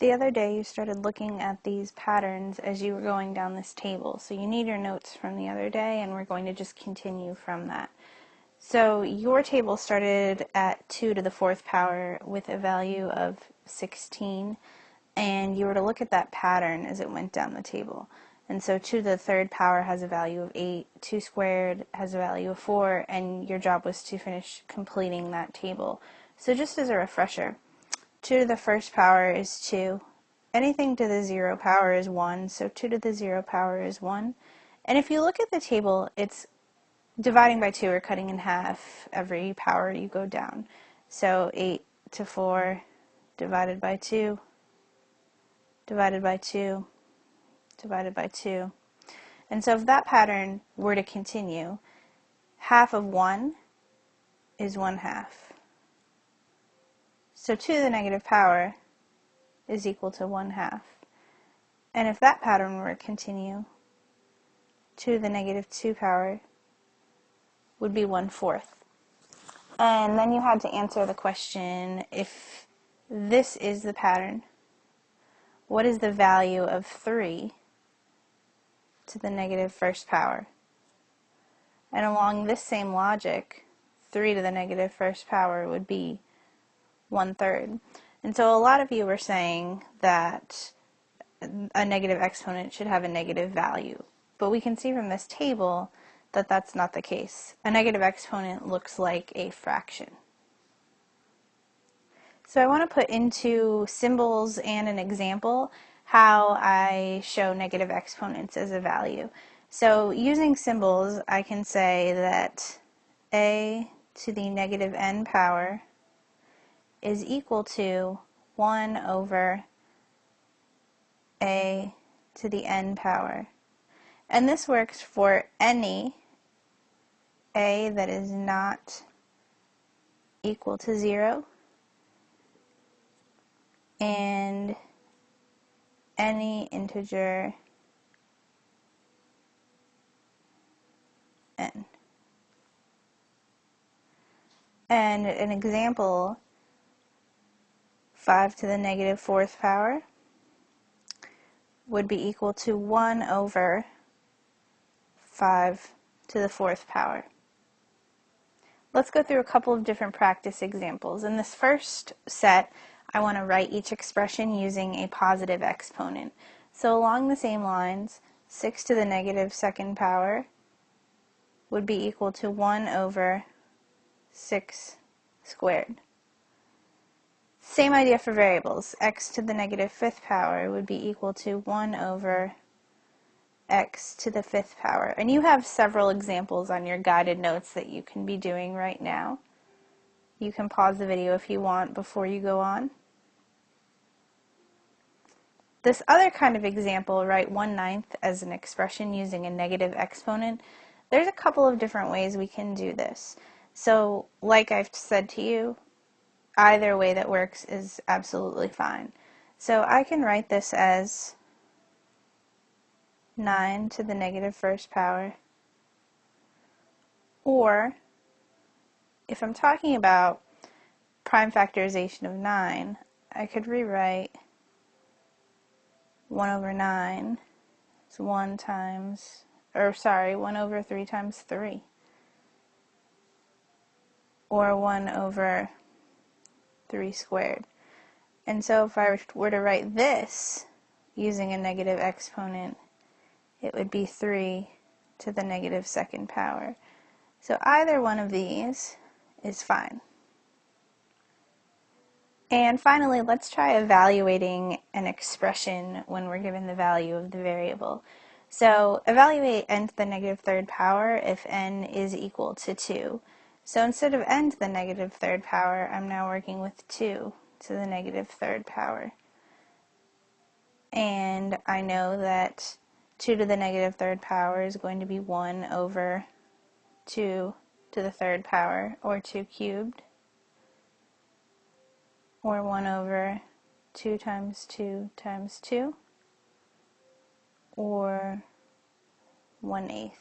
The other day you started looking at these patterns as you were going down this table. So you need your notes from the other day, and we're going to just continue from that. So your table started at 2 to the 4th power with a value of 16, and you were to look at that pattern as it went down the table. And so 2 to the 3rd power has a value of 8, 2 squared has a value of 4, and your job was to finish completing that table. So just as a refresher, 2 to the 1st power is 2. Anything to the 0 power is 1, so 2 to the 0 power is 1. And if you look at the table, it's dividing by 2 or cutting in half every power you go down. So 8 to 4 divided by 2, divided by 2, divided by 2. And so if that pattern were to continue, half of 1 is 1/2. So 2 to the negative power is equal to 1/2. And if that pattern were to continue, 2 to the negative 2 power would be 1/4. And then you had to answer the question, if this is the pattern, what is the value of 3 to the negative 1st power? And along this same logic, 3 to the negative 1st power would be 1/3. And so a lot of you were saying that a negative exponent should have a negative value. But we can see from this table that that's not the case. A negative exponent looks like a fraction. So I want to put into symbols and an example how I show negative exponents as a value. So using symbols, I can say that a to the negative n power is equal to 1 over a to the n power. And this works for any a that is not equal to 0 and any integer n. And an example, 5 to the negative 4th power would be equal to 1 over 5 to the 4th power. Let's go through a couple of different practice examples. In this first set, I want to write each expression using a positive exponent. So along the same lines, 6 to the negative 2nd power would be equal to 1 over 6 squared. Same idea for variables. X to the negative 5th power would be equal to 1 over x to the 5th power. And you have several examples on your guided notes that you can be doing right now. You can pause the video if you want before you go on. This other kind of example, write 1/9 as an expression using a negative exponent. There's a couple of different ways we can do this. So, like I've said to you, either way that works is absolutely fine. So I can write this as 9 to the negative 1st power. Or, if I'm talking about prime factorization of 9, I could rewrite 1 over 9 is 1 over 3 times 3. Or 1 over 3 squared. And so if I were to write this using a negative exponent, it would be 3 to the negative 2nd power. So either one of these is fine. And finally, let's try evaluating an expression when we're given the value of the variable. So evaluate n to the negative 3rd power if n is equal to 2. So instead of n to the negative 3rd power, I'm now working with 2 to the negative 3rd power. And I know that 2 to the negative 3rd power is going to be 1 over 2 to the 3rd power, or 2 cubed, or 1 over 2 times 2 times 2, or 1/8.